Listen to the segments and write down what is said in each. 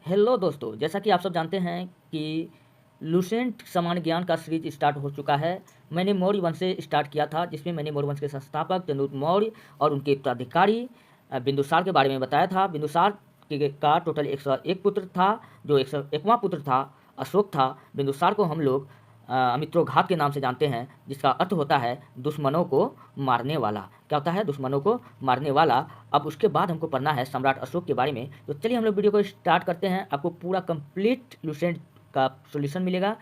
Hello दोस्तों, जैसा कि आप सब जानते हैं कि लुसेंट सामान्य ज्ञान का सीरीज स्टार्ट हो चुका है। मैंने मौर्य वंश से स्टार्ट किया था, जिसमें मैंने मौर्य वंश के संस्थापक चंद्रगुप्त मौर्य और उनके उत्तराधिकारी बिंदुसार के बारे में बताया था। बिंदुसार का टोटल 101 पुत्र था, जो 101वां पुत्र था अशोक था। बिंदुसार को हम लोग अमित्रोघात के नाम से जानते हैं, जिसका अर्थ होता है दुश्मनों को मारने वाला। क्या होता है? दुश्मनों को मारने वाला। अब उसके बाद हमको पढ़ना है सम्राट अशोक के बारे में। तो चलिए हम लोग वीडियो को स्टार्ट करते हैं। आपको पूरा कंप्लीट लुसेंट का सॉल्यूशन मिलेगा।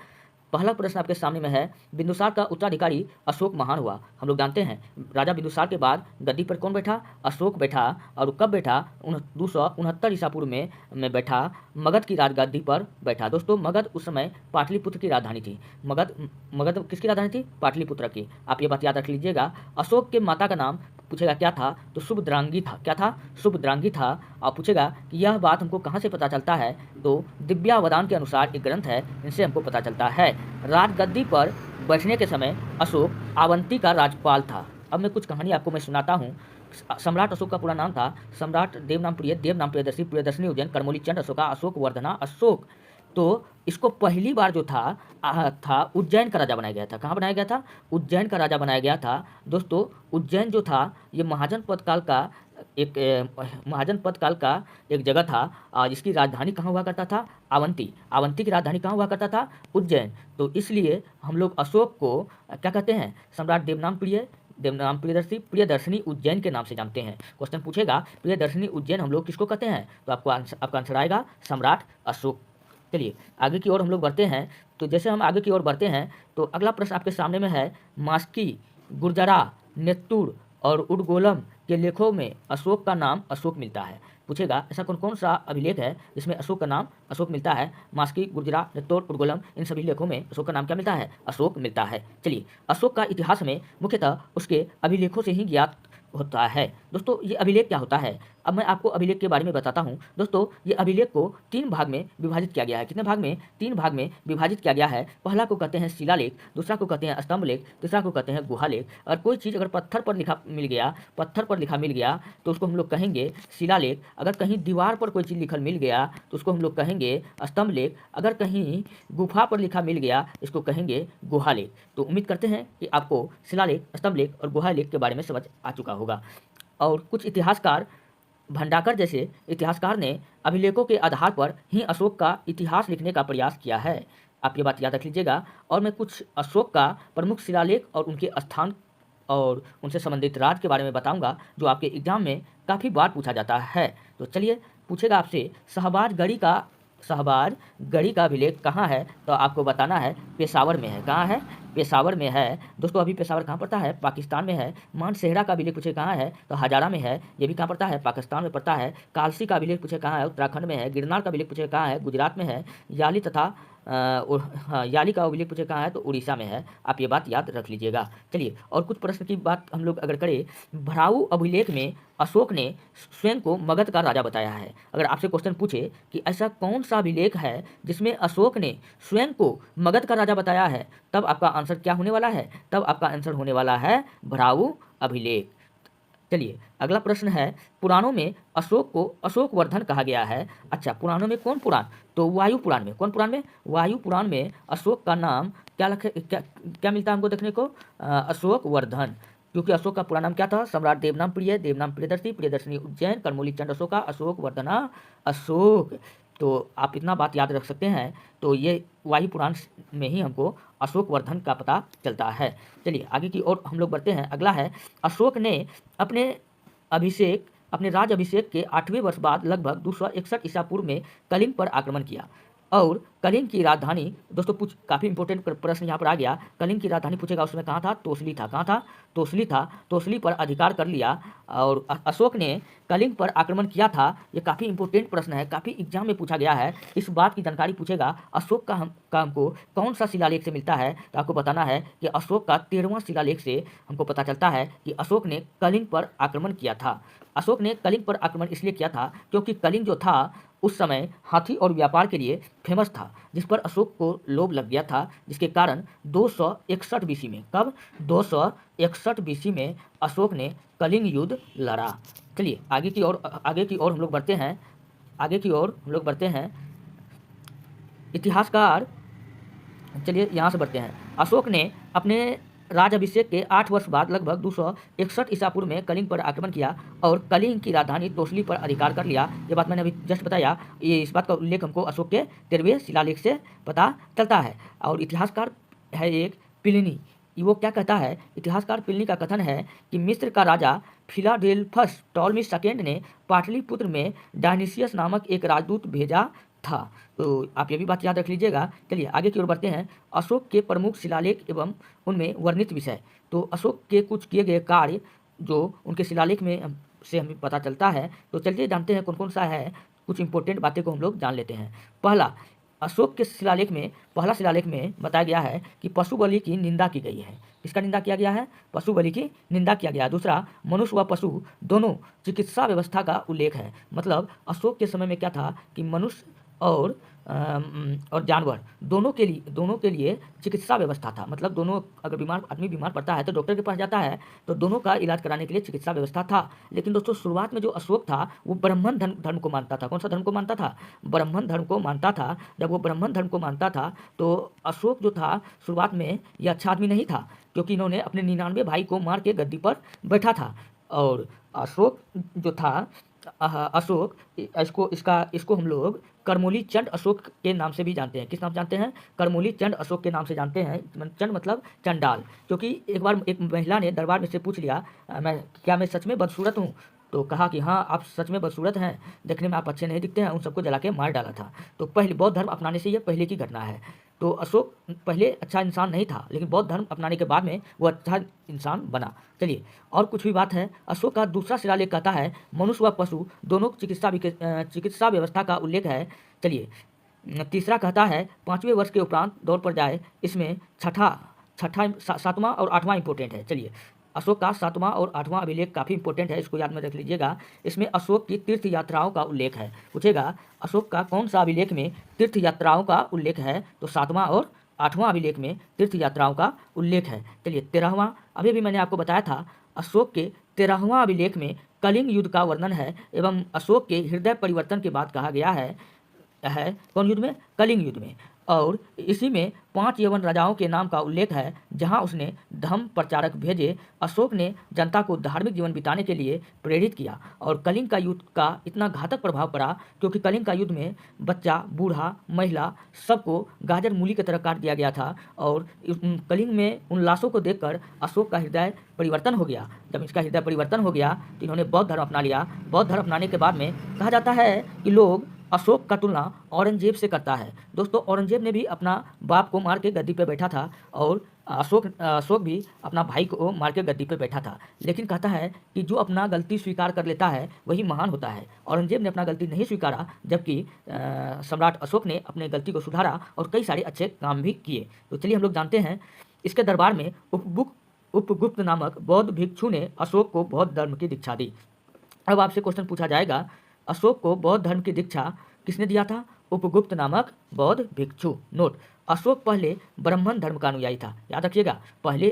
पहला प्रश्न आपके सामने में है, बिंदुसार का उत्तराधिकारी अशोक महान हुआ। हम लोग जानते हैं राजा बिंदुसार के बाद गद्दी पर कौन बैठा? अशोक बैठा। और कब बैठा? 269 ईसा पूर्व में बैठा। मगध की राजगद्दी पर बैठा। दोस्तों, मगध उस समय पाटलिपुत्र की राजधानी थी। मगध किसकी राजधानी थी? पाटलिपुत्र की। आप ये बात याद रख लीजिएगा। अशोक के माता का नाम पूछेगा क्या था? तो शुभद्रांगी था। क्या था? शुभद्रांगी था। और पूछेगा कि यह बात हमको कहाँ से पता चलता है? तो दिव्यावदान के अनुसार एक ग्रंथ है, इनसे हमको पता चलता है। राजगद्दी पर बैठने के समय अशोक अवंती का राज्यपाल था। अब मैं कुछ कहानी आपको मैं सुनाता हूँ। सम्राट अशोक का पूरा नाम था सम्राट देव नाम प्रियदर्शी, प्रियदर्शनी उज्जैन, करमोली चंद्र अशोका, अशोक वर्धना अशोक। तो इसको पहली बार जो था उज्जैन का राजा बनाया गया था। कहाँ बनाया गया था? उज्जैन का राजा बनाया गया था। दोस्तों, उज्जैन जो था ये महाजन पद काल का एक जगह था, जिसकी राजधानी कहाँ हुआ करता था? अवंती। अवंती की राजधानी कहाँ हुआ करता था? उज्जैन। तो इसलिए हम लोग अशोक को क्या कहते हैं? सम्राट देवनाम प्रियदर्शनी उज्जैन के नाम से जानते हैं। क्वेश्चन पूछेगा प्रियदर्शनी उज्जैन हम लोग किसको कहते हैं? तो आपका आंसर आएगा सम्राट अशोक। चलिए आगे की ओर हम लोग बढ़ते हैं। तो जैसे हम आगे की ओर बढ़ते हैं तो अगला प्रश्न आपके सामने में है, मास्की, गुर्जरा, नेत्तुर और उडगोलम के लेखों में अशोक का नाम अशोक मिलता है। पूछेगा ऐसा कौन कौन सा अभिलेख है जिसमें अशोक का नाम अशोक मिलता है? मास्की, गुर्जरा, नेत्तुर, उडगोलम, इन सभी लेखों में अशोक का नाम क्या मिलता है? अशोक मिलता है। चलिए, अशोक का इतिहास में मुख्यतः उसके अभिलेखों से ही ज्ञात होता है। दोस्तों, ये अभिलेख क्या होता है? अब मैं आपको अभिलेख के बारे में बताता हूँ। दोस्तों, ये अभिलेख को 3 भाग में विभाजित किया गया है। कितने भाग में? 3 भाग में विभाजित किया गया है। पहला को कहते हैं शिलालेख, दूसरा को कहते हैं स्तंभ लेख, तीसरा को कहते हैं गुहालेख। और कोई चीज़ अगर पत्थर पर लिखा मिल गया तो उसको हम लोग कहेंगे शिलालेख। अगर कहीं दीवार पर कोई चीज़ लिखल मिल गया तो उसको हम लोग कहेंगे स्तंभ लेख। अगर कहीं गुफा पर लिखा मिल गया इसको कहेंगे गुहालेख। तो उम्मीद करते हैं कि आपको शिलालेख, स्तंभ लेख और गुहालेख के बारे में समझ आ चुका होगा। और कुछ इतिहासकार, भंडाकर जैसे इतिहासकार ने अभिलेखों के आधार पर ही अशोक का इतिहास लिखने का प्रयास किया है। आप ये बात याद रख लीजिएगा। और मैं कुछ अशोक का प्रमुख शिलालेख और उनके स्थान और उनसे संबंधित राज के बारे में बताऊंगा, जो आपके एग्जाम में काफ़ी बार पूछा जाता है। तो चलिए, पूछेगा आपसे शहबाज गढ़ी का अभिलेख कहाँ है? तो आपको बताना है पेशावर में है। कहाँ है? पेशावर में है। दोस्तों, अभी पेशावर कहाँ पड़ता है? पाकिस्तान में है। मानसेहरा का अभिलेख पूछे कहाँ है? तो हजारा में है। ये भी कहाँ पड़ता है? पाकिस्तान में पड़ता है। कालसी का अभिलेख पूछे कहाँ है? उत्तराखंड में है। गिरनार का अभिलेख पूछे कहाँ है? गुजरात में है। याली तथा याली का अभिलेख पूछे कहाँ है? तो उड़ीसा में है। आप ये बात याद रख लीजिएगा। चलिए, और कुछ प्रश्न की बात हम लोग अगर करें, भराऊ अभिलेख में अशोक ने स्वयं को मगध का राजा बताया है। अगर आपसे क्वेश्चन पूछे कि ऐसा कौन सा अभिलेख है जिसमें अशोक ने स्वयं को मगध का राजा बताया है, तब आपका आंसर क्या होने वाला है? तब आपका आंसर होने वाला है भराऊ अभिलेख। चलिए, अगला प्रश्न है, पुराणों में अशोक को अशोक वर्धन कहा गया है। अच्छा, पुराणों में कौन पुराण? तो वायु पुराण में। कौन पुराण में? वायु पुराण में अशोक का नाम क्या मिलता है हमको देखने को? अशोक वर्धन। क्योंकि अशोक का पूरा नाम क्या था? सम्राट देवनाम प्रियदर्शी, प्रियदर्शनी उज्जैन, करमोली चंद्र अशोका, अशोक वर्धना अशोक। तो आप इतना बात याद रख सकते हैं। तो ये वायु पुराण में ही हमको अशोक वर्धन का पता चलता है। चलिए आगे की ओर हम लोग बढ़ते हैं। अगला है, अशोक ने अपने राज अभिषेक के 8वें वर्ष बाद लगभग 261 ईसा पूर्व में कलिंग पर आक्रमण किया और कलिंग की राजधानी, दोस्तों काफ़ी इंपॉर्टेंट प्रश्न यहाँ पर आ गया। कलिंग की राजधानी पूछेगा उसमें कहाँ था? तोसली था। कहाँ था? तोसली था। तोसली पर अधिकार कर लिया और अशोक ने कलिंग पर आक्रमण किया था। ये काफ़ी इंपॉर्टेंट प्रश्न है, काफ़ी एग्जाम में पूछा गया है। इस बात की जानकारी पूछेगा अशोक का हमको कौन सा शिलालेख से मिलता है? तो आपको बताना है कि अशोक का 13वां शिलालेख से हमको पता चलता है कि अशोक ने कलिंग पर आक्रमण किया था। अशोक ने कलिंग पर आक्रमण इसलिए किया था क्योंकि कलिंग जो था उस समय हाथी और व्यापार के लिए फेमस था, जिस पर अशोक को लोभ लग गया था, जिसके कारण 261 बीसी में, कब? 261 बीसी में अशोक ने कलिंग युद्ध लड़ा। चलिए आगे की ओर हम लोग बढ़ते हैं। इतिहासकार, चलिए यहाँ से बढ़ते हैं। अशोक ने अपने राजाभिषेक के 8 वर्ष बाद लगभग 261 ईसा पूर्व में कलिंग पर आक्रमण किया और कलिंग की राजधानी तोसली पर अधिकार कर लिया। ये बात मैंने अभी जस्ट बताया। ये इस बात का उल्लेख हमको अशोक के 13वें शिलालेख से पता चलता है। और इतिहासकार है एक प्लिनी, वो क्या कहता है, इतिहासकार प्लिनी का कथन है कि मिस्र का राजा फिलाडेल्फस टॉलमी सेकेंड ने पाटलिपुत्र में डायनिसियस नामक एक राजदूत भेजा था। तो आप ये भी बात याद रख लीजिएगा। चलिए आगे की ओर बढ़ते हैं। अशोक के प्रमुख शिलालेख एवं उनमें वर्णित विषय। तो अशोक के कुछ किए गए कार्य जो उनके शिलालेख में से हमें पता चलता है, तो चलिए जानते हैं कौन कौन सा है। कुछ इंपॉर्टेंट बातें को हम लोग जान लेते हैं। पहला, अशोक के शिलालेख में, पहला शिलालेख में बताया गया है कि पशु बलि की निंदा की गई है। किसका निंदा किया गया है? पशु बलि की निंदा किया गया। दूसरा, मनुष्य व पशु दोनों चिकित्सा व्यवस्था का उल्लेख है। मतलब अशोक के समय में क्या था कि मनुष्य और जानवर दोनों के लिए चिकित्सा व्यवस्था था। मतलब दोनों, अगर आदमी बीमार पड़ता है तो डॉक्टर के पास जाता है, तो दोनों का इलाज कराने के लिए चिकित्सा व्यवस्था था। लेकिन दोस्तों शुरुआत में जो अशोक था वो ब्राह्मण धर्म को मानता था। कौन सा धर्म को मानता था? ब्राह्मण धर्म को मानता था। जब वो ब्राह्मण धर्म को मानता था तो अशोक जो था शुरुआत में ये अच्छा आदमी नहीं था, क्योंकि इन्होंने अपने 99 भाई को मार के गद्दी पर बैठा था। और अशोक जो था, अशोक इसको हम लोग करमोली चंड अशोक के नाम से भी जानते हैं। किस नाम से जानते हैं? करमोली चंड अशोक के नाम से जानते हैं। चंड मतलब चंडाल। क्योंकि एक बार एक महिला ने दरबार में से पूछ लिया, मैं सच में बदसूरत हूँ? तो कहा कि हाँ, आप सच में बदसूरत हैं, देखने में आप अच्छे नहीं दिखते हैं। उन सबको जला के मार डाला था। तो पहले बौद्ध धर्म अपनाने से ये पहले की घटना है। तो अशोक पहले अच्छा इंसान नहीं था, लेकिन बौद्ध धर्म अपनाने के बाद में वो अच्छा इंसान बना। चलिए और कुछ भी बात है। अशोक का दूसरा शिलालेख कहता है मनुष्य व पशु दोनों चिकित्सा व्यवस्था का उल्लेख है। चलिए तीसरा कहता है 5वें वर्ष के उपरांत दौड़ पर जाए। इसमें सातवां और 8वां इंपॉर्टेंट है। चलिए अशोक का 7वां और 8वां अभिलेख काफ़ी इंपॉर्टेंट है, इसको याद में रख लीजिएगा। इसमें अशोक की तीर्थ यात्राओं का उल्लेख है। पूछेगा अशोक का कौन सा अभिलेख में तीर्थ यात्राओं का उल्लेख है? तो 7वां और 8वां अभिलेख में तीर्थ यात्राओं का उल्लेख है। चलिए 13वां, अभी भी मैंने आपको बताया था, अशोक के 13वां अभिलेख में कलिंग युद्ध का वर्णन है एवं अशोक के हृदय परिवर्तन के बाद कहा गया है कौन युद्ध में? कलिंग युद्ध में। और इसी में 5 यवन राजाओं के नाम का उल्लेख है जहां उसने धर्म प्रचारक भेजे। अशोक ने जनता को धार्मिक जीवन बिताने के लिए प्रेरित किया और कलिंग का युद्ध का इतना घातक प्रभाव पड़ा, क्योंकि कलिंग का युद्ध में बच्चा, बूढ़ा, महिला सबको गाजर मूली की तरह काट दिया गया था। और कलिंग में उन लाशों को देखकर अशोक का हृदय परिवर्तन हो गया। जब इसका हृदय परिवर्तन हो गया तो इन्होंने बौद्ध धर्म अपना लिया। बौद्ध धर्म अपनाने के बाद में कहा जाता है कि लोग अशोक का तुलना औरंगजेब से करता है। दोस्तों औरंगजेब ने भी अपना बाप को मार के गद्दी पे बैठा था और अशोक भी अपना भाई को मार के गद्दी पे बैठा था। लेकिन कहता है कि जो अपना गलती स्वीकार कर लेता है वही महान होता है। औरंगजेब ने अपना गलती नहीं स्वीकारा, जबकि सम्राट अशोक ने अपने गलती को सुधारा और कई सारे अच्छे काम भी किए। तो चलिए हम लोग जानते हैं। इसके दरबार में उपगुप्त नामक बौद्ध भिक्षु ने अशोक को बौद्ध धर्म की दीक्षा दी। अब आपसे क्वेश्चन पूछा जाएगा, अशोक को बौद्ध धर्म की दीक्षा किसने दिया था? उपगुप्त नामक बौद्ध भिक्षु। नोट, अशोक पहले ब्राह्मण धर्म का अनुयायी था। याद रखिएगा,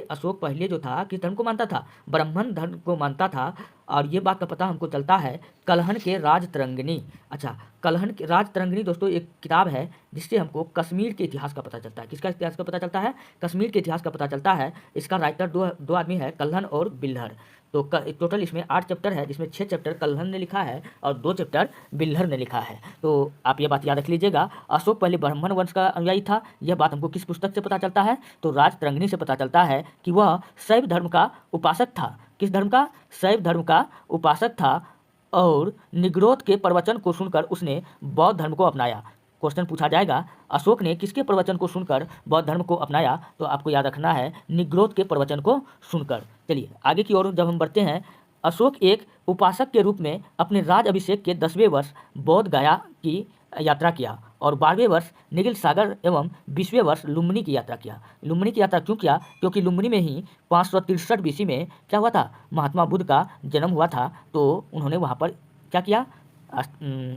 अशोक पहले जो था किस धर्म को मानता था? ब्राह्मण धर्म को मानता था। और ये बात का पता हमको चलता है कलहन के राजतरंगिणी। अच्छा, कलहन के राजतरंगिणी दोस्तों एक किताब है जिससे हमको कश्मीर के इतिहास का पता चलता है। किसका इतिहास का पता चलता है? कश्मीर के इतिहास का पता चलता है। इसका राइटर दो आदमी है, कल्हन और बिल्हर। तो टोटल इसमें 8 चैप्टर है, जिसमें 6 चैप्टर कल्हन ने लिखा है और 2 चैप्टर बिल्हर ने लिखा है। तो आप ये बात याद रख लीजिएगा। अशोक पहले ब्राह्मण वंश का अनुयायी था। यह बात हमको किस पुस्तक से पता चलता है? तो राजतरंगिणी से पता चलता है कि वह शैव धर्म का उपासक था। किस धर्म का? शैव धर्म का उपासक था। और निग्रोध के प्रवचन को सुनकर उसने बौद्ध धर्म को अपनाया। क्वेश्चन पूछा जाएगा, अशोक ने किसके प्रवचन को सुनकर बौद्ध धर्म को अपनाया? तो आपको याद रखना है निग्रोध के प्रवचन को सुनकर। चलिए आगे की ओर जब हम बढ़ते हैं, अशोक एक उपासक के रूप में अपने राज अभिषेक के 10वें वर्ष बोध गया की यात्रा किया और 12वें वर्ष नील सागर एवं 20वें वर्ष लुम्बिनी की यात्रा किया। लुम्बिनी की यात्रा क्यों किया? क्योंकि लुम्बिनी में ही 563 BC में क्या हुआ था? महात्मा बुद्ध का जन्म हुआ था। तो उन्होंने वहाँ पर क्या किया?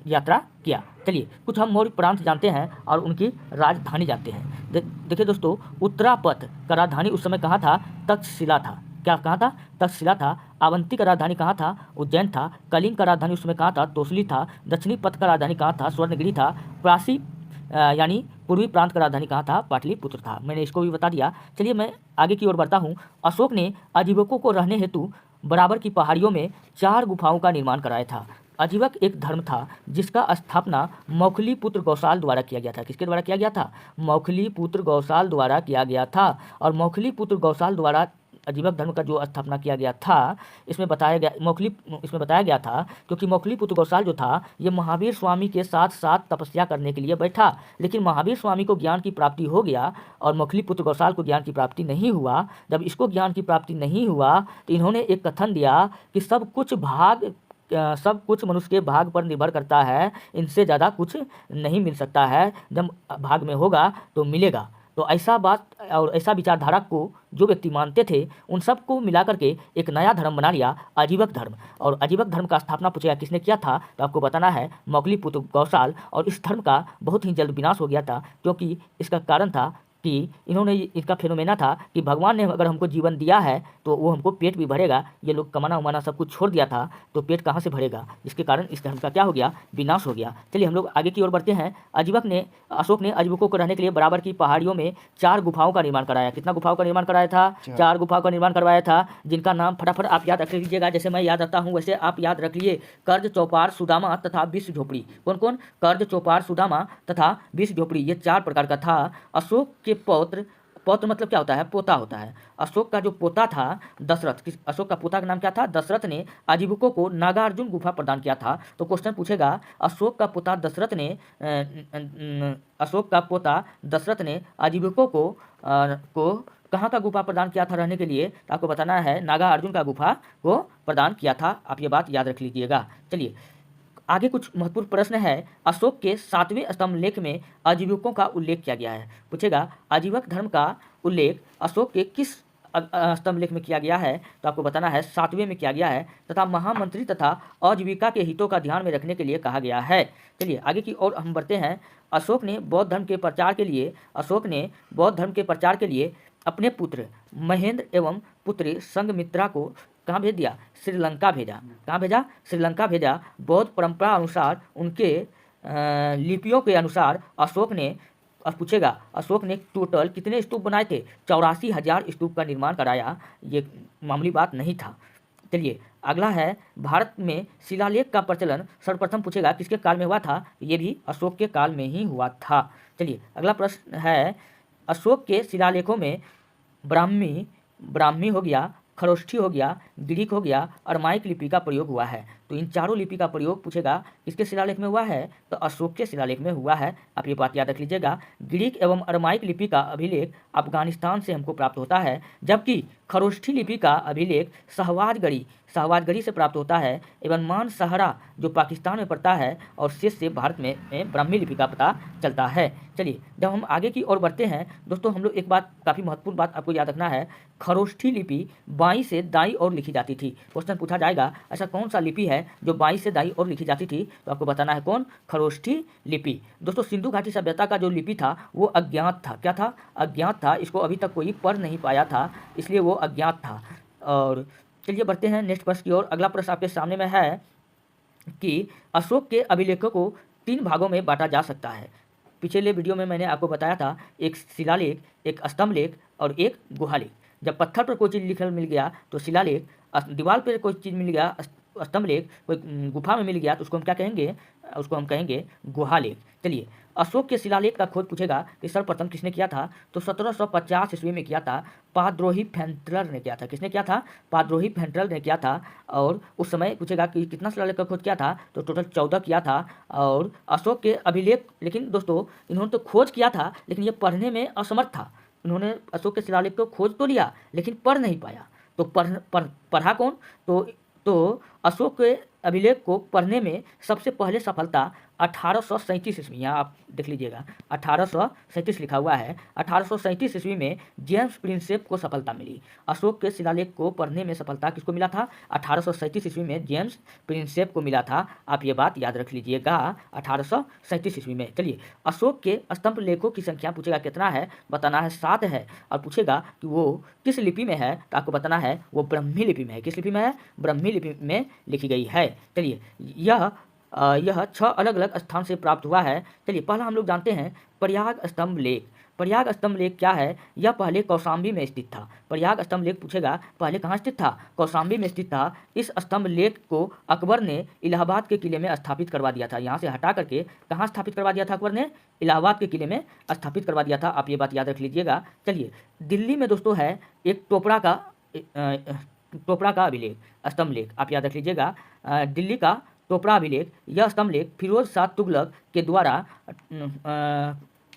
यात्रा किया। चलिए कुछ हम मौर्य प्रांत जानते हैं और उनकी राजधानी जानते हैं। देखिए दोस्तों, उत्तरापथ का राजधानी उस समय कहाँ था? तक्षशिला था। क्या कहाँ था? तक्षशिला था। अवंती का राजधानी कहाँ था? उज्जैन था। कलिंग का राजधानी उस समय कहाँ था? तोसली था। दक्षिणी पथ का राजधानी कहाँ था? स्वर्णगिरी था। यानी पूर्वी प्रांत का राजधानी कहाँ था? पाटलिपुत्र था। मैंने इसको भी बता दिया। चलिए मैं आगे की ओर बढ़ता हूँ। अशोक ने आजीविकों को रहने हेतु बराबर की पहाड़ियों में 4 गुफाओं का निर्माण कराया था। आजीवक एक धर्म था जिसका स्थापना मौखलीपुत्र गौसाल द्वारा किया गया था। किसके द्वारा किया गया था? मौखलीपुत्र गौसाल द्वारा किया गया था। और मौखलीपुत्र गौसाल द्वारा आजीवक धर्म का जो स्थापना किया गया था, इसमें बताया गया था क्योंकि मौखलीपुत्र गौसाल जो था ये महावीर स्वामी के साथ साथ तपस्या करने के लिए बैठा, लेकिन महावीर स्वामी को ज्ञान की प्राप्ति हो गया और मौखलीपुत्र गौसाल को ज्ञान की प्राप्ति नहीं हुआ। जब इसको ज्ञान की प्राप्ति नहीं हुआ तो इन्होंने एक कथन दिया कि सब कुछ मनुष्य के भाग पर निर्भर करता है, इनसे ज़्यादा कुछ नहीं मिल सकता है, जब भाग में होगा तो मिलेगा। तो ऐसा बात और ऐसा विचारधारा को जो व्यक्ति मानते थे उन सबको मिला करके एक नया धर्म बना लिया, आजीवक धर्म। और आजीवक धर्म का स्थापना पूछेगा किसने किया था, तो आपको बताना है मौखलीपुत्र गौसाल। और इस धर्म का बहुत ही जल्द विनाश हो गया था, क्योंकि इसका कारण था कि इन्होंने इसका फेनोमेना था कि भगवान ने अगर हमको जीवन दिया है तो वो हमको पेट भी भरेगा। ये लोग कमाना उमाना सब कुछ छोड़ दिया था, तो पेट कहाँ से भरेगा, जिसके कारण इस धर्म का क्या हो गया? विनाश हो गया। चलिए हम लोग आगे की ओर बढ़ते हैं। अशोक ने आजीविकों को रहने के लिए बराबर की पहाड़ियों में 4 गुफाओं का निर्माण कराया। कितना गुफाओं का निर्माण कराया था? 4 गुफाओं का निर्माण करवाया था, जिनका नाम फटाफट आप याद रख लीजिएगा। जैसे मैं याद रखता हूँ वैसे आप याद रख लिए। कर्ज, चौपार, सुदामा तथा 20 झोपड़ी। कौन कौन? कर्ज, चौपार, सुदामा तथा 20 झोपड़ी, ये 4 प्रकार का था। अशोक के पौत्र मतलब क्या होता है? पोता होता है। अशोक का जो पोता था दशरथ, अशोक का पोता का नाम क्या था? दशरथ ने आजीविकों को नागार्जुन गुफा प्रदान किया था। तो क्वेश्चन पूछेगा अशोक का पोता दशरथ ने आजीविकों को कहाँ का गुफा प्रदान किया था रहने के लिए? तो आपको बताना है नागार्जुन का गुफा को प्रदान किया था। आप ये बात याद रख लीजिएगा। चलिए आगे कुछ महत्वपूर्ण प्रश्न है। अशोक के 7वें स्तंभ लेख में आजीविकों का उल्लेख किया गया है। पूछेगा आजीवक धर्म का उल्लेख अशोक के किस स्तंभ लेख में किया गया है? तो आपको बताना है 7वें में किया गया है, तथा महामंत्री तथा आजीविका के हितों का ध्यान में रखने के लिए कहा गया है। चलिए आगे की ओर हम बढ़ते हैं। अशोक ने बौद्ध धर्म के प्रचार के लिए अपने पुत्र महेंद्र एवं पुत्री संघमित्रा को कहाँ भेज दिया? श्रीलंका भेजा। कहाँ भेजा? श्रीलंका भेजा। बौद्ध परंपरा अनुसार उनके लिपियों के अनुसार अशोक ने टोटल कितने स्तूप बनाए थे? 84,000 स्तूप का निर्माण कराया। ये मामूली बात नहीं था। चलिए अगला है, भारत में शिलालेख का प्रचलन सर्वप्रथम पूछेगा किसके काल में हुआ था? ये भी अशोक के काल में ही हुआ था। चलिए अगला प्रश्न है, अशोक के शिलालेखों में ब्राह्मी हो गया, खरोष्ठी हो गया, ग्रीक हो गया, अरमाइक लिपि का प्रयोग हुआ है। तो इन चारों लिपि का प्रयोग पूछेगा किसके शिलालेख में हुआ है? तो अशोक के शिलालेख में हुआ है। आप ये बात याद रख लीजिएगा। ग्रीक एवं अरमाइक लिपि का अभिलेख अफगानिस्तान से हमको प्राप्त होता है, जबकि खरोष्ठी लिपि का अभिलेख शाहवाजगढ़ी से प्राप्त होता है, एवं मानसहरा जो पाकिस्तान में पड़ता है, और शेष से भारत में ब्राह्मी लिपि का पता चलता है। चलिए जब हम आगे की ओर बढ़ते हैं दोस्तों, हम लोग एक बात, काफ़ी महत्वपूर्ण बात आपको याद रखना है। खरोष्ठी लिपि बाईं से दाईं ओर लिखी जाती थी। क्वेश्चन पूछा जाएगा ऐसा कौन सा लिपि है जो बाईं से दाईं ओर लिखी जाती थी? तो आपको बताना है कौन? खरोष्ठी लिपि। दोस्तों सिंधु घाटी सभ्यता का जो लिपि था वो अज्ञात था। क्या था? अज्ञात था। इसको अभी तक कोई पढ़ नहीं पाया था, इसलिए वो अज्ञात था। और चलिए बढ़ते हैं नेक्स्ट प्रश्न की ओर। अगला प्रश्न आपके सामने में है कि अशोक के अभिलेखों को 3 भागों में बांटा जा सकता है। पिछले वीडियो में मैंने आपको बताया था, एक शिलालेख, एक स्तंभ लेख और एक गुहालेख। जब पत्थर पर कोई चीज़ लिखल मिल गया तो शिलालेख, दीवार पर कोई चीज़ मिल गया स्तंभ लेख, कोई गुफा में मिल गया तो उसको हम क्या कहेंगे? उसको हम कहेंगे गुहालेख। चलिए अशोक के शिलालेख का खोज पूछेगा कि सर्वप्रथम किसने किया था? तो 1750 ईस्वी में किया था, पाद्रोही फेंट्रल ने किया था। किसने किया था? पाद्रोही फेंट्रल ने किया था। और उस समय पूछेगा कि कितना शिलालेख का खोज किया था? तो टोटल 14 किया था। और अशोक के अभिलेख, लेकिन दोस्तों इन्होंने तो खोज किया था लेकिन ये पढ़ने में असमर्थ था। इन्होंने अशोक के शिलालेख को खोज तो लिया लेकिन पढ़ नहीं पाया। तो पढ़ा कौन? तो अशोक के अभिलेख को पढ़ने में सबसे पहले सफलता 1837 ईस्वी, यहाँ आप देख लीजिएगा 1837 लिखा हुआ है। 1837 ईस्वी में जेम्स प्रिंसेप को सफलता मिली। अशोक के शिलालेख को पढ़ने में सफलता किसको मिला था? 1837 ईस्वी में जेम्स प्रिंसेप को मिला था। आप ये बात याद रख लीजिएगा 1837 ईस्वी में। चलिए अशोक के स्तंभ लेखों की संख्या पूछेगा कितना है? बताना है 7 है। और पूछेगा कि वो किस लिपि में है? तो आपको बताना है वो ब्राह्मी लिपि में है। किस लिपि में है? ब्राह्मी लिपि में लिखी गई है। चलिए यह यह 6 अलग-अलग स्थान से प्राप्त हुआ है। चलिए पहला हम लोग जानते हैं प्रयाग स्तंभ लेख। प्रयाग स्तंभ लेख क्या है? यह पहले कौशाम्बी में स्थित था। प्रयाग स्तंभ लेख पूछेगा पहले कहाँ स्थित था? कौशाम्बी में स्थित था। इस स्तंभ लेख को अकबर ने इलाहाबाद के किले में स्थापित करवा दिया था। यहाँ से हटा करके कहाँ स्थापित करवा दिया था अकबर ने? इलाहाबाद के किले में स्थापित करवा दिया था। आप ये बात याद रख लीजिएगा। चलिए दिल्ली में दोस्तों है एक टोपरा का अभिलेख, स्तंभ लेख, आप याद रख लीजिएगा। दिल्ली का टोपरा अभिलेख, यह स्तंभ लेख फिरोज शाह तुगलक के द्वारा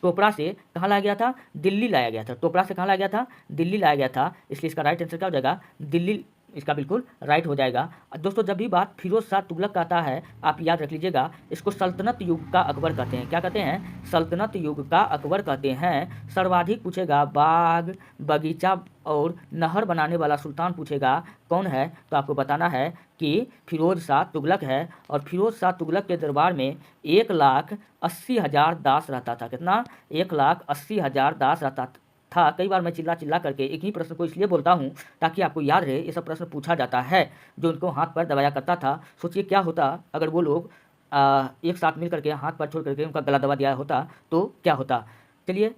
टोपरा से कहाँ लाया गया था? दिल्ली लाया गया था। टोपरा से कहाँ लाया गया था? दिल्ली लाया गया था। इसलिए इसका राइट आंसर क्या हो जाएगा? दिल्ली, इसका बिल्कुल राइट हो जाएगा। दोस्तों जब भी बात फिरोज शाह तुगलक का आता है आप याद रख लीजिएगा, इसको सल्तनत युग का अकबर कहते हैं। क्या कहते हैं? सल्तनत युग का अकबर कहते हैं। सर्वाधिक पूछेगा बाग, बगीचा और नहर बनाने वाला सुल्तान पूछेगा कौन है? तो आपको बताना है कि फिरोज शाह तुगलक है। और फिरोज शाह तुगलक के दरबार में 1,80,000 दास रहता था। कितना? 1,80,000 दास रहता था। कई बार मैं चिल्ला चिल्ला करके एक ही प्रश्न को इसलिए बोलता हूँ ताकि आपको याद रहे। ये सब प्रश्न पूछा जाता है। जो उनको हाथ पैर दबाया करता था, सोचिए क्या होता अगर वो लोग एक साथ मिल करके हाथ पैर छोड़ करके उनका गला दबा दिया होता तो क्या होता। चलिए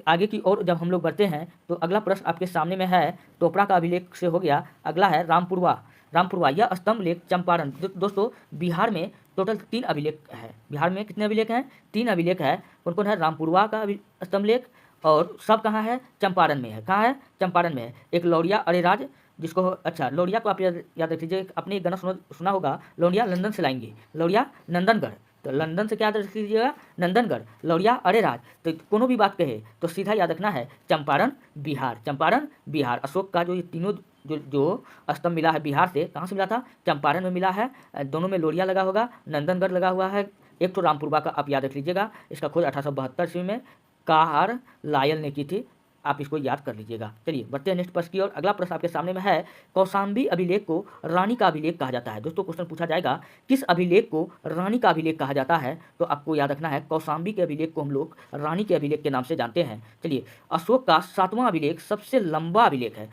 आगे की ओर जब हम लोग बढ़ते हैं तो अगला प्रश्न आपके सामने में है, टोपरा का अभिलेख से हो गया। अगला है रामपुरवा। रामपुरवा यह स्तंभ लेख चंपारण। दोस्तों बिहार में टोटल 3 अभिलेख है। बिहार में कितने अभिलेख हैं? 3 अभिलेख है। कौन कौन है? रामपुरवा का स्तंभ लेख, और सब कहाँ है? चंपारण में है। कहाँ है? चंपारण में है। एक लौरिया अरेराज, जिसको अच्छा लौरिया को आप याद रख लीजिए। आपने एक गाना सुना होगा, लौरिया लंदन से लाएंगे, लौरिया नंदनगढ़। तो लंदन से क्या याद रख लीजिएगा? नंदनगढ़। लौरिया अरेराज, तो कोनो भी बात कहे तो सीधा याद रखना है चंपारण बिहार। चंपारण बिहार। अशोक का जो ये तीनों जो स्तंभ मिला है बिहार से, कहाँ से मिला था? चंपारण में मिला है। दोनों में लोरिया लगा होगा, नंदनगढ़ लगा हुआ है। एक तो रामपुरवा का आप याद रख लीजिएगा। इसका खोज 1872 ईस्वी में कार लायल ने की थी। आप इसको याद कर लीजिएगा। चलिए बढ़ते हैं नेक्स्ट प्रश्न की ओर। अगला प्रश्न आपके सामने में है, कौशाम्बी अभिलेख को रानी का अभिलेख कहा जाता है। दोस्तों क्वेश्चन पूछा जाएगा किस अभिलेख को रानी का अभिलेख कहा जाता है? तो आपको याद रखना है कौशाम्बी के अभिलेख को हम लोग रानी के अभिलेख के नाम से जानते हैं। चलिए अशोक का 7वां अभिलेख सबसे लंबा अभिलेख है।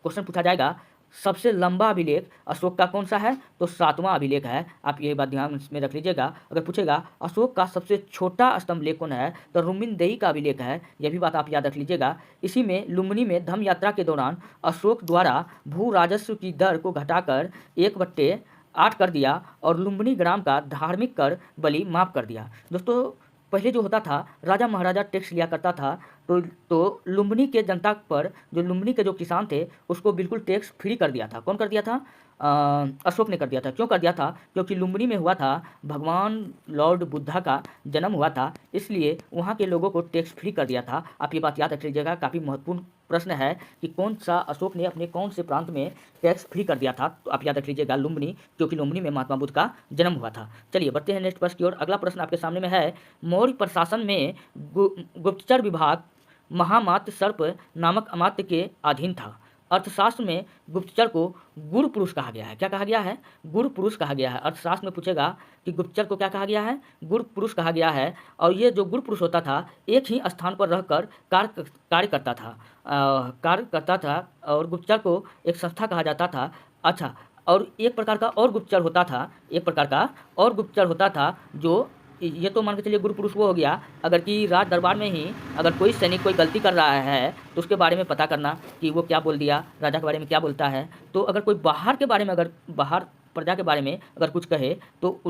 क्वेश्चन पूछा जाएगा सबसे लंबा अभिलेख अशोक का कौन सा है? तो 7वां अभिलेख है। आप ये बात ध्यान में रख लीजिएगा। अगर पूछेगा अशोक का सबसे छोटा स्तंभ लेख कौन है? तो लुम्बिनी का अभिलेख है। यह भी बात आप याद रख लीजिएगा। इसी में लुम्बिनी में धम्म यात्रा के दौरान अशोक द्वारा भू राजस्व की दर को घटाकर 1/8 कर दिया और लुम्बिनी ग्राम का धार्मिक कर बलि माफ कर दिया। दोस्तों पहले जो होता था राजा महाराजा टैक्स लिया करता था, तो लुम्बिनी के जनता पर, जो लुम्बिनी के जो किसान थे उसको बिल्कुल टैक्स फ्री कर दिया था। कौन कर दिया था? अशोक ने कर दिया था। क्यों कर दिया था? क्योंकि लुम्बिनी में हुआ था भगवान लॉर्ड बुद्धा का जन्म हुआ था, इसलिए वहाँ के लोगों को टैक्स फ्री कर दिया था। आप ये बात याद रख लीजिएगा। काफ़ी महत्वपूर्ण प्रश्न है कि कौन सा अशोक ने अपने कौन से प्रांत में टैक्स फ्री कर दिया था। तो आप याद रख लीजिएगा लुम्बिनी, क्योंकि लुम्बिनी में महात्मा बुद्ध का जन्म हुआ था। चलिए बढ़ते हैं नेक्स्ट प्रश्न की ओर। अगला प्रश्न आपके सामने में है, मौर्य प्रशासन में गुप्तचर विभाग महामात्र सर्प नामक अमात्य के अधीन था। अर्थशास्त्र में गुप्तचर को गुरु पुरुष कहा गया है। क्या कहा गया है? गुरु पुरुष कहा गया है। अर्थशास्त्र में पूछेगा कि गुप्तचर को क्या कहा गया है? गुरु पुरुष कहा गया है। और ये जो गुरु पुरुष होता था एक ही स्थान पर रहकर कार्य करता था और गुप्तचर को एक संस्था कहा जाता था। अच्छा, और एक प्रकार का और गुप्तचर होता था जो, ये तो मान के चलिए गुरु पुरुष वो हो गया, अगर कि राज दरबार में ही अगर कोई सैनिक कोई गलती कर रहा है तो उसके बारे में पता करना कि वो क्या बोल दिया, राजा के बारे में क्या बोलता है। तो अगर कोई बाहर के बारे में, अगर बाहर प्रजा के बारे में अगर कुछ कहे तो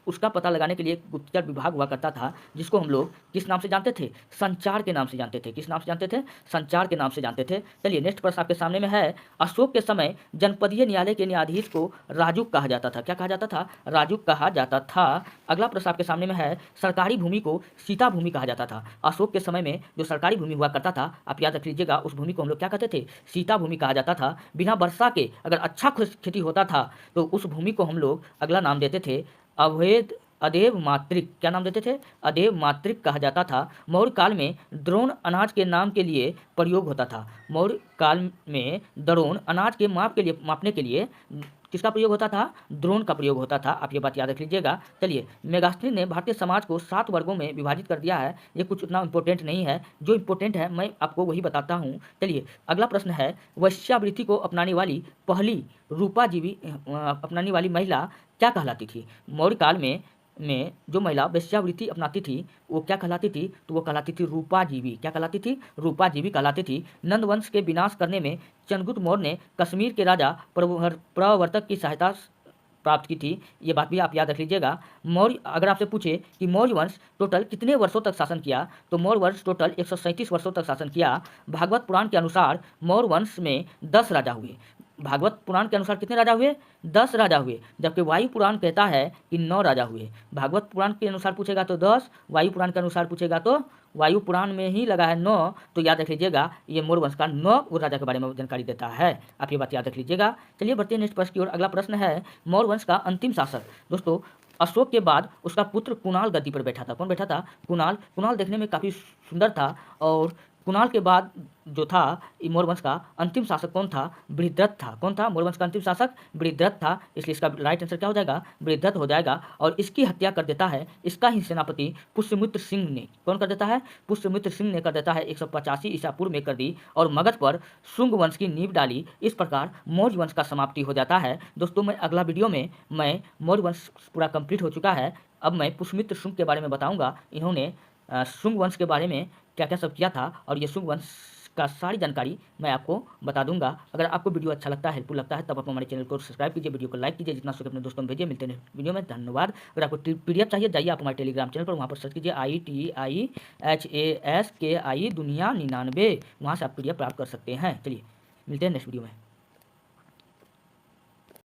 उसका पता लगाने के लिए गुप्तचर विभाग हुआ करता था, जिसको हम लोग किस नाम से जानते थे? संचार के नाम से जानते थे। किस नाम से जानते थे? संचार के नाम से जानते थे। चलिए नेक्स्ट प्रश्न आपके सामने में है, अशोक के समय जनपदीय न्यायालय के न्यायाधीश को राजुक कहा जाता था। क्या कहा जाता था? राजुक कहा जाता था। अगला प्रश्न आपके सामने में है, सरकारी भूमि को सीता भूमि कहा जाता था। अशोक के समय में जो सरकारी भूमि हुआ करता था, आप याद रख लीजिएगा, उस भूमि को हम लोग क्या कहते थे? सीता भूमि कहा जाता था। बिना वर्षा के अगर अच्छा खेती होता था तो उस भूमि को हम लोग अगला नाम देते थे अदेव मातृक। क्या नाम देते थे? अदेव मातृक कहा जाता था। मौर्य काल में द्रोण अनाज के नाम के लिए प्रयोग होता था। मौर्य काल में द्रोण अनाज के मापने के लिए किसका प्रयोग होता था? द्रोण का प्रयोग होता था। आप ये बात याद रख लीजिएगा। चलिए मेगास्थिनी ने भारतीय समाज को 7 वर्गों में विभाजित कर दिया है। ये कुछ उतना इंपॉर्टेंट नहीं है, जो इंपॉर्टेंट है मैं आपको वही बताता हूँ। चलिए अगला प्रश्न है, वैश्यावृत्ति को अपनाने वाली पहली रूपाजीवी अपनाने वाली महिला क्या कहलाती थी? मौर्य काल में में जो महिला वेश्यावृत्ति अपनाती थी वो क्या कहलाती थी? तो वो कहलाती थी रूपाजीवी। क्या कहलाती थी? रूपाजीवी कहलाती थी। नंद वंश के विनाश करने में चंद्रगुप्त मौर्य ने कश्मीर के राजा प्रवर्तक की सहायता प्राप्त की थी। ये बात भी आप याद रख लीजिएगा। मौर्य, अगर आपसे पूछे कि मौर्य वंश टोटल कितने वर्षों तक शासन किया, तो मौर्य वंश टोटल 137 वर्षों तक शासन किया। भागवत पुराण के अनुसार मौर्य वंश में 10 राजा हुए। भागवत पुराण के अनुसार कितने राजा हुए? 10 राजा हुए, जबकि वायु पुराण कहता है कि 9 राजा हुए। भागवत पुराण के अनुसार पूछेगा तो 10, वायु पुराण के अनुसार पूछेगा तो वायु पुराण में ही लगा है 9, तो याद रख लीजिएगा ये मौर्य वंश का 9 राजा के बारे में जानकारी देता है। आप ये बात याद रख लीजिएगा। चलिए बढ़ते हैं नेक्स्ट प्रश्न की ओर। अगला प्रश्न है मौर्य वंश का अंतिम शासक। दोस्तों, अशोक के बाद उसका पुत्र कुणाल गद्दी पर बैठा था। कौन बैठा था? कुणाल। कुणाल देखने में काफ़ी सुंदर था और कुणाल के बाद जो था मौर्य वंश का अंतिम शासक कौन था? बृहद्रथ था। कौन था मौर्य वंश का अंतिम शासक? बृहद्रथ था। इसलिए इसका राइट आंसर क्या हो जाएगा? बृहद्रथ हो जाएगा। और इसकी हत्या कर देता है इसका ही सेनापति पुष्यमित्र सिंह ने। कौन कर देता है? पुष्यमित्र सिंह ने कर देता है। 185 ईसा पूर्व में कर दी और मगध पर शुंग वंश की नींव डाली। इस प्रकार मौर्य वंश का समाप्ति हो जाता है। दोस्तों, मैं अगला वीडियो में मौर्य वंश पूरा कंप्लीट हो चुका है। अब मैं पुष्यमित्र शुंग के बारे में बताऊंगा। इन्होंने शुंग वंश के बारे में क्या क्या सब किया था और ये शुंग वंश का सारी जानकारी मैं आपको बता दूंगा। अगर आपको वीडियो अच्छा लगता है, हेल्पफुल लगता है, तब आप हमारे चैनल को सब्सक्राइब कीजिए, वीडियो को लाइक कीजिए, जितना सके अपने दोस्तों में भेजिए। मिलते हैं वीडियो में। धन्यवाद। अगर आपको PDF चाहिए जाइए आप हमारे टेलीग्राम चैनल पर, वहाँ पर सर्च कीजिए ITIHASKI दुनिया 99, वहाँ से आप PDF प्राप्त कर सकते हैं। चलिए मिलते हैं नेक्स्ट वीडियो में।